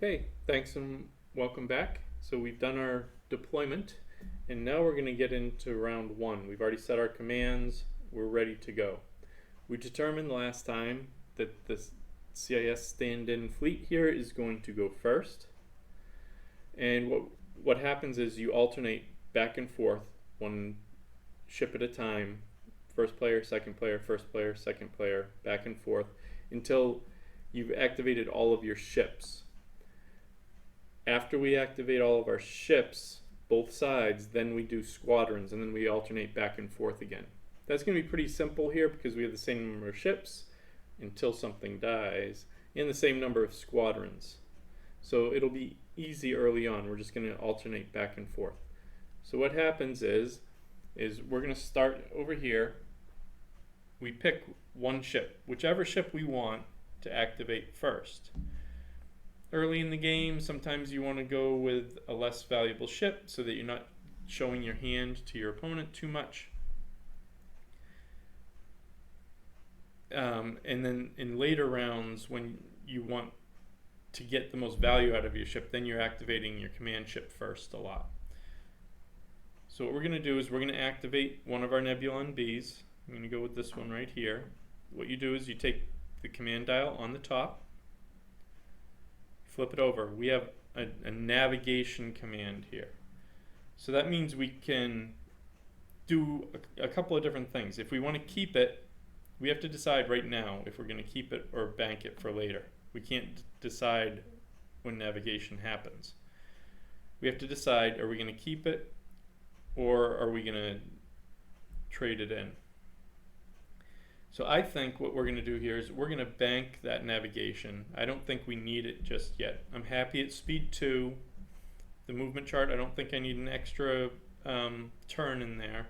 Okay, thanks and welcome back. So we've done our deployment, and now we're going to get into round one. We've already set our commands, we're ready to go. We determined last time that the CIS stand-in fleet here is going to go first. And what happens is you alternate back and forth, one ship at a time, first player, second player, first player, second player, back and forth, until you've activated all of your ships. After we activate all of our ships, both sides, then we do squadrons, and then we alternate back and forth again. That's going to be pretty simple here because we have the same number of ships until something dies, and the same number of squadrons. So it'll be easy early on. We're just going to alternate back and forth. So what happens is we're going to start over here. We pick one ship, whichever ship we want to activate first. Early in the game, sometimes you want to go with a less valuable ship so that you're not showing your hand to your opponent too much. And then in later rounds, when you want to get the most value out of your ship, then you're activating your command ship first a lot. So what we're going to do is we're going to activate one of our Nebulon Bs. I'm going to go with this one right here. What you do is you take the command dial on the top, flip it over. We have a navigation command here. So that means we can do a couple of different things. If we want to keep it, we have to decide right now if we're going to keep it or bank it for later. We can't decide when navigation happens. We have to decide, are we going to keep it or are we going to trade it in? So I think what we're going to do here is we're going to bank that navigation. I don't think we need it just yet. I'm happy at speed 2. The movement chart, I don't think I need an extra turn in there.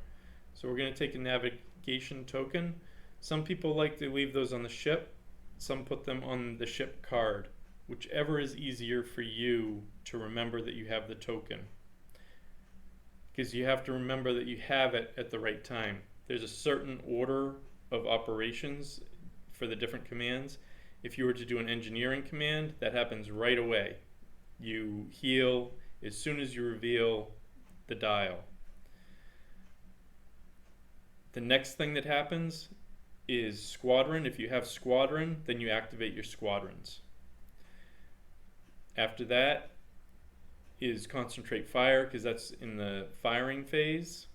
So we're going to take a navigation token. Some people like to leave those on the ship. Some put them on the ship card. Whichever is easier for you to remember that you have the token. Because you have to remember that you have it at the right time. There's a certain order of operations for the different commands. If you were to do an engineering command, that happens right away. You heal as soon as you reveal the dial. The next thing that happens is squadron. If you have squadron, then you activate your squadrons. After that is concentrate fire, because that's in the firing phase.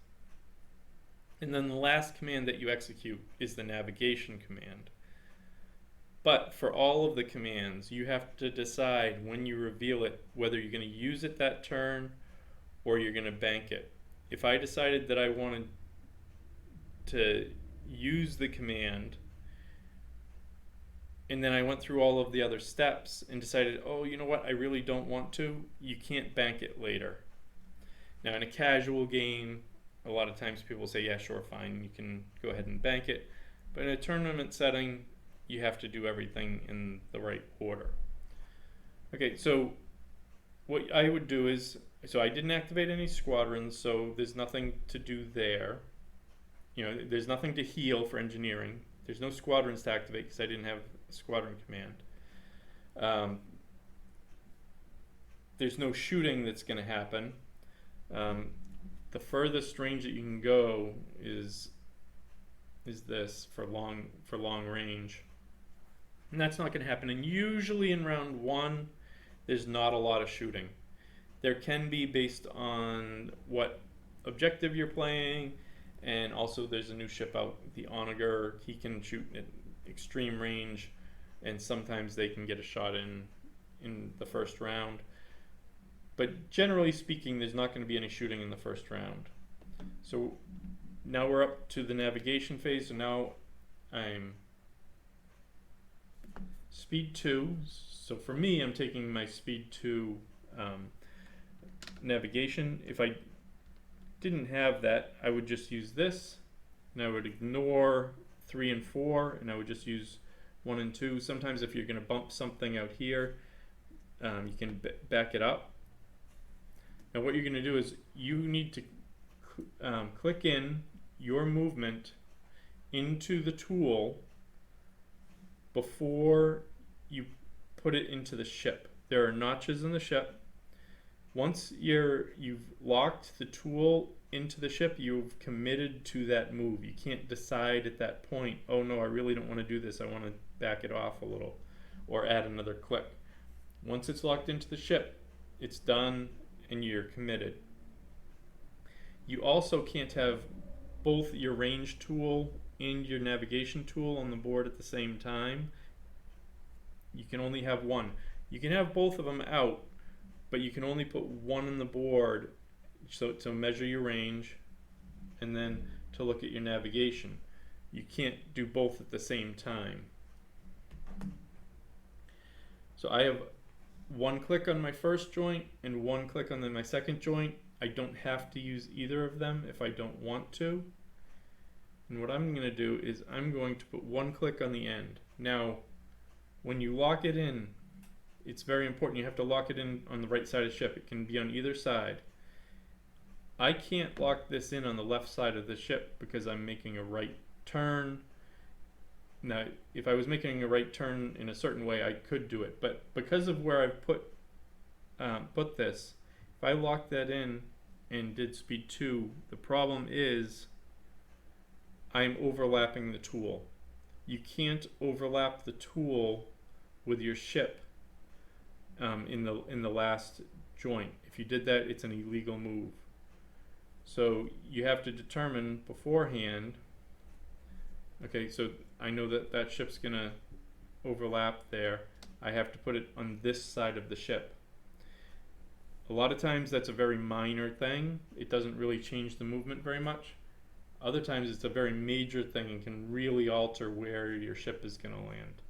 And then the last command that you execute is the navigation command. But for all of the commands, you have to decide when you reveal it whether you're going to use it that turn or you're going to bank it. If I decided that I wanted to use the command and then I went through all of the other steps and decided, oh, you know what, I really don't want to, you can't bank it later. Now in a casual game, a lot of times people say, yeah, sure, fine, you can go ahead and bank it. But in a tournament setting, you have to do everything in the right order. Okay, so what I would do is, so I didn't activate any squadrons, so there's nothing to do there. You know, there's nothing to heal for engineering. There's no squadrons to activate because I didn't have a squadron command. There's no shooting that's going to happen. The furthest range that you can go is this for long range, and that's not going to happen. And usually in round 1, there's not a lot of shooting. There can be based on what objective you're playing, and also there's a new ship out, the Onager. He can shoot at extreme range, and sometimes they can get a shot in the first round. But generally speaking, there's not going to be any shooting in the first round. So now we're up to the navigation phase. So now I'm speed 2. So for me, I'm taking my speed 2 navigation. If I didn't have that, I would just use this, and I would ignore 3 and 4, and I would just use 1 and 2. Sometimes if you're going to bump something out here, you can back it up. Now what you're going to do is you need to click in your movement into the tool before you put it into the ship. there are notches in the ship. Once you've locked the tool into the ship, you've committed to that move. You can't decide at that point, oh no, I really don't want to do this, I want to back it off a little or add another click. Once it's locked into the ship, it's done and you're committed. You also can't have both your range tool and your navigation tool on the board at the same time. You can only have one. You can have both of them out, but you can only put one on the board, so to measure your range and then to look at your navigation. You can't do both at the same time. So I have one click on my first joint and one click on my second joint. I don't have to use either of them if I don't want to. And what I'm going to do is I'm going to put one click on the end. Now, when you lock it in, it's very important. You have to lock it in on the right side of the ship. It can be on either side. I can't lock this in on the left side of the ship because I'm making a right turn. Now, if I was making a right turn in a certain way, I could do it. But because of where I've put this, if I lock that in and did speed 2, the problem is I'm overlapping the tool. You can't overlap the tool with your ship in the last joint. If you did that, it's an illegal move. So you have to determine beforehand, okay, so I know that that ship's gonna overlap there. I have to put it on this side of the ship. A lot of times that's a very minor thing. It doesn't really change the movement very much. Other times it's a very major thing and can really alter where your ship is gonna land.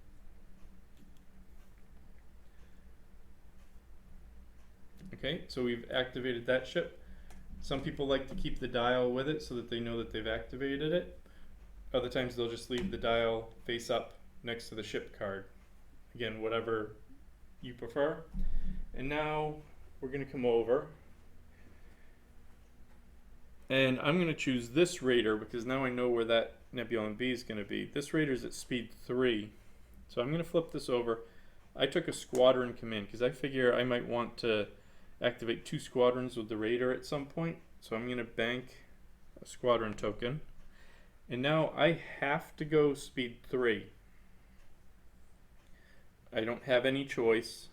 Okay, so we've activated that ship. Some people like to keep the dial with it so that they know that they've activated it. Other times they'll just leave the dial face up next to the ship card. Again, whatever you prefer. And now we're going to come over and I'm going to choose this raider because now I know where that Nebulon B is going to be. This raider is at speed 3. So I'm going to flip this over. I took a squadron command because I figure I might want to activate 2 squadrons with the raider at some point. So I'm going to bank a squadron token. And now I have to go speed 3. I don't have any choice.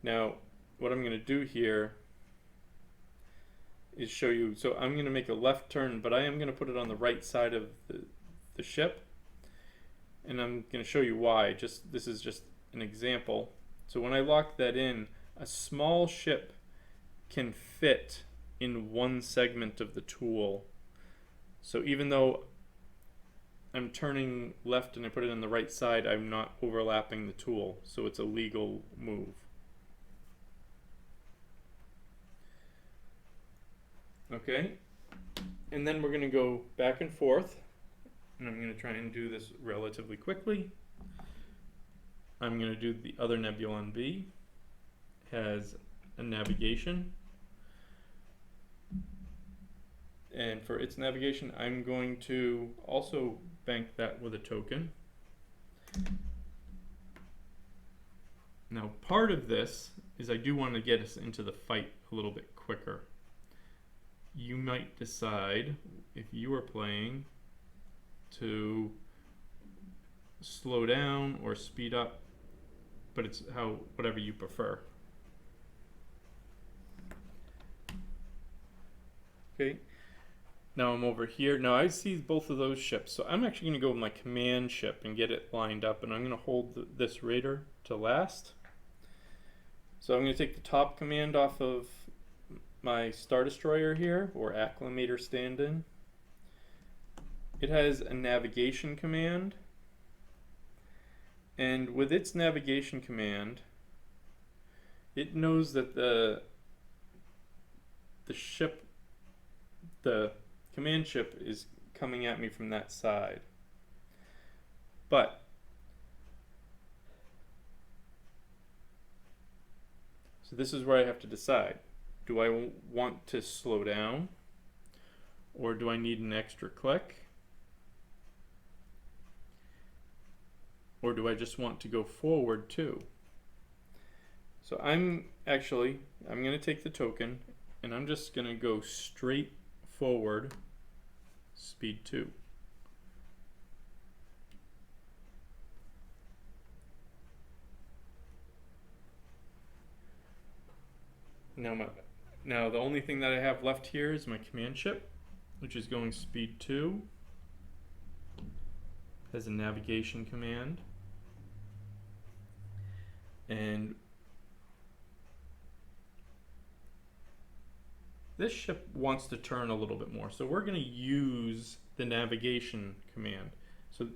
Now, what I'm going to do here is show you. So I'm going to make a left turn, but I am going to put it on the right side of the ship. And I'm going to show you why. This is just an example. So when I lock that in, a small ship can fit in one segment of the tool. So even though I'm turning left and I put it on the right side, I'm not overlapping the tool. So it's a legal move. Okay, and then we're going to go back and forth, and I'm going to try and do this relatively quickly. I'm going to do the other Nebulon B. Has a navigation, and for its navigation I'm going to also bank that with a token. Now part of this is I do want to get us into the fight a little bit quicker. You might decide, if you are playing, to slow down or speed up, but it's whatever you prefer. Okay, now I'm over here. Now I see both of those ships, so I'm actually going to go with my command ship and get it lined up, and I'm going to hold this raider to last. So I'm going to take the top command off of my Star Destroyer here, or Acclimator stand-in. It has a navigation command, and with its navigation command, it knows that the command ship is coming at me from that side. But so this is where I have to decide. Do I want to slow down, or do I need an extra click? or do I just want to go forward 2? So I'm going to take the token and I'm just going to go straight forward speed 2. Now the only thing that I have left here is my command ship, which is going speed 2. Has a navigation command. And this ship wants to turn a little bit more, so we're going to use the navigation command. So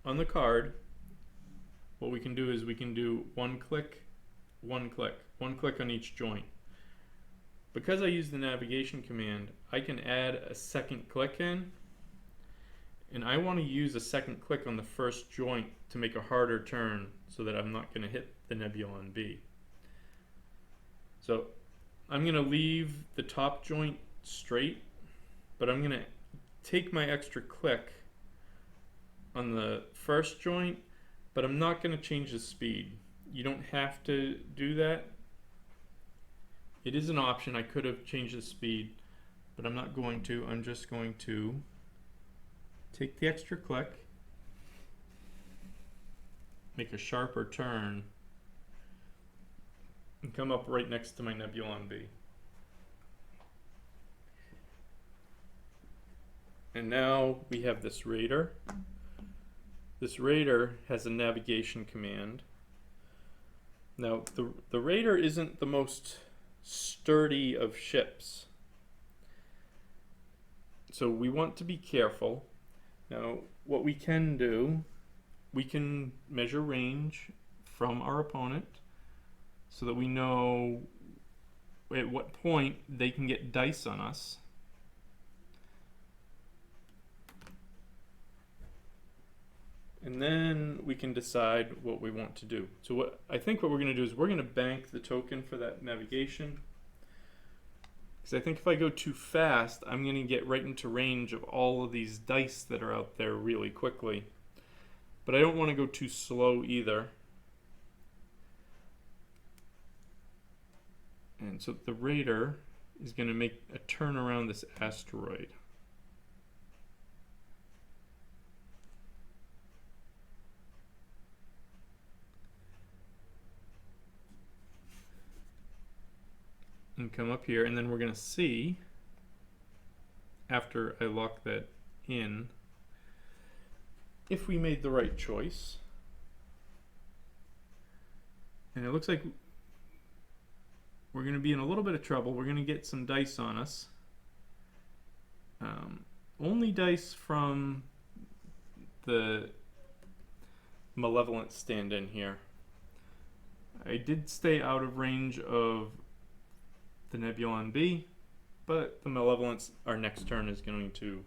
on the card, what we can do is we can do one click on each joint. Because I use the navigation command, I can add a second click in, and I want to use a second click on the first joint to make a harder turn so that I'm not going to hit the Nebulon B. So I'm going to leave the top joint straight, but I'm going to take my extra click on the first joint, but I'm not going to change the speed. You don't have to do that. It is an option. I could have changed the speed, but I'm not going to. I'm just going to take the extra click, make a sharper turn, and come up right next to my Nebulon B. And now we have this Raider. This Raider has a navigation command. Now the Raider isn't the most sturdy of ships, so we want to be careful. Now what we can do, we can measure range from our opponent so that we know at what point they can get dice on us. And then we can decide what we want to do. So what we're going to do is we're going to bank the token for that navigation. Because I think if I go too fast, I'm going to get right into range of all of these dice that are out there really quickly. But I don't want to go too slow either. And so the Raider is going to make a turn around this asteroid. And come up here, and then we're going to see, after I lock that in, if we made the right choice. And it looks like we're going to be in a little bit of trouble. We're going to get some dice on us. Only dice from the Malevolent stand-in here. I did stay out of range of the Nebulon B, but the Malevolence, our next turn, is going to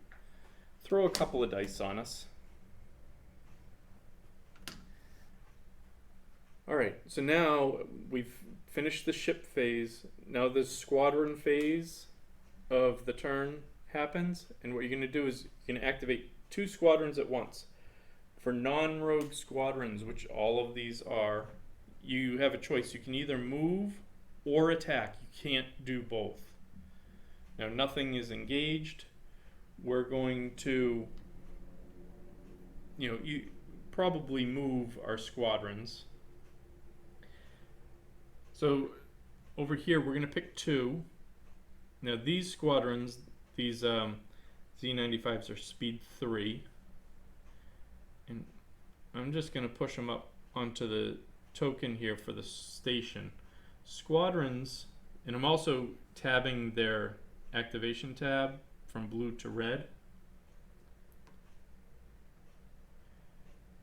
throw a couple of dice on us. Alright, so now we've finished the ship phase. Now the squadron phase of the turn happens, and what you're going to do is you're going to activate 2 squadrons at once. For non-rogue squadrons, which all of these are, you have a choice. You can either move or attack. You can't do both. Now nothing is engaged. We're going to, you probably move our squadrons. So over here we're going to pick 2. Now these squadrons, these Z95s are speed 3. And I'm just going to push them up onto the token here for the station. Squadrons, and I'm also tabbing their activation tab from blue to red.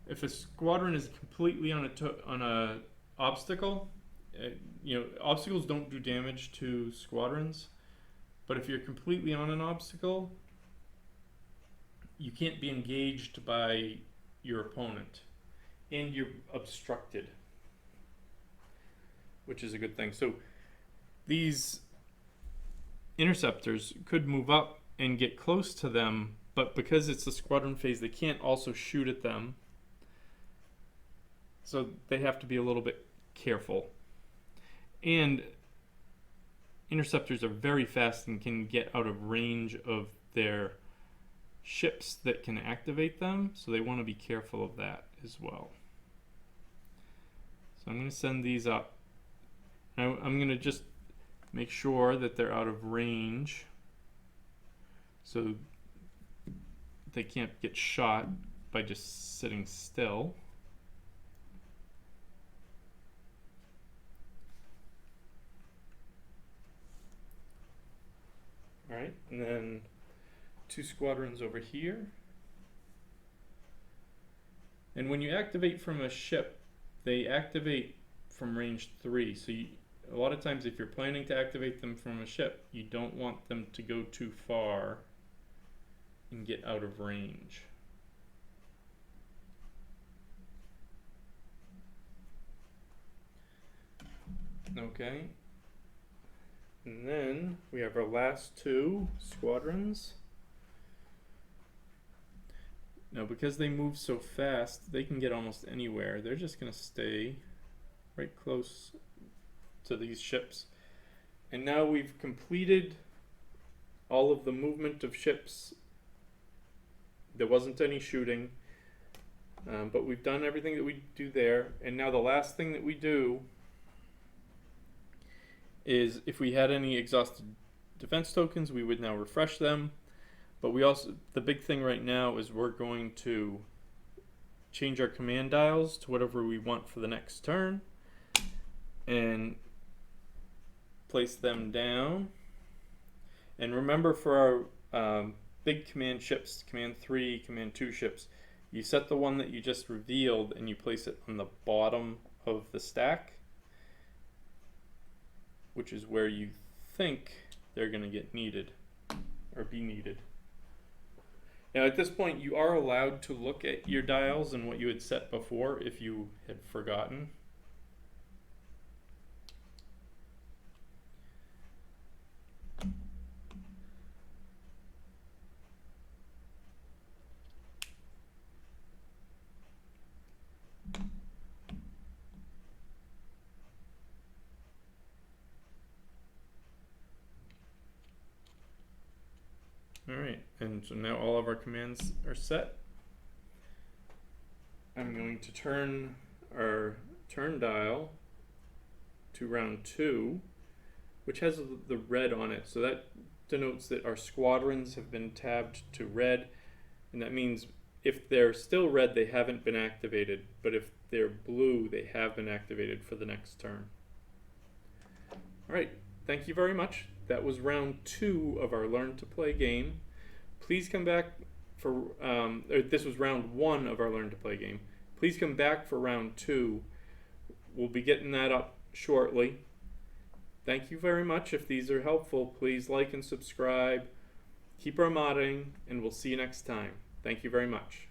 If a squadron is completely on a obstacle, obstacles don't do damage to squadrons, but if you're completely on an obstacle, you can't be engaged by your opponent, and you're obstructed, which is a good thing. So these interceptors could move up and get close to them, but but because it's the squadron phase, they can't also shoot at them. So they have to be a little bit careful. And interceptors are very fast and can get out of range of their ships that can activate them, so they want to be careful of that as well. So I'm going to send these up. Now I'm going to just make sure that they're out of range so they can't get shot by just sitting still. Alright, and then 2 squadrons over here. And when you activate from a ship, they activate from range 3. So a lot of times if you're planning to activate them from a ship, you don't want them to go too far and get out of range. Okay. And then we have our last 2 squadrons. Now because they move so fast, they can get almost anywhere. They're just going to stay right close to these ships. And now we've completed all of the movement of ships. There wasn't any shooting, but we've done everything that we do there. And now the last thing that we do is if we had any exhausted defense tokens, we would now refresh them. But we also, the big thing right now is we're going to change our command dials to whatever we want for the next turn and place them down. And remember, for our big command ships, command 3, command 2 ships, you set the one that you just revealed and you place it on the bottom of the stack, which is where you think they're going to get needed or be needed. Now at this point you are allowed to look at your dials and what you had set before if you had forgotten. Alright, and so now all of our commands are set. I'm going to turn our turn dial to round 2, which has the red on it. So that denotes that our squadrons have been tabbed to red, and that means if they're still red, they haven't been activated, but if they're blue, they have been activated for the next turn. Alright, thank you very much. That was round 2 of our Learn to Play game. Please come back for, this was round 1 of our Learn to Play game. Please come back for round 2. We'll be getting that up shortly. Thank you very much. If these are helpful, please like and subscribe. Keep our modding, and we'll see you next time. Thank you very much.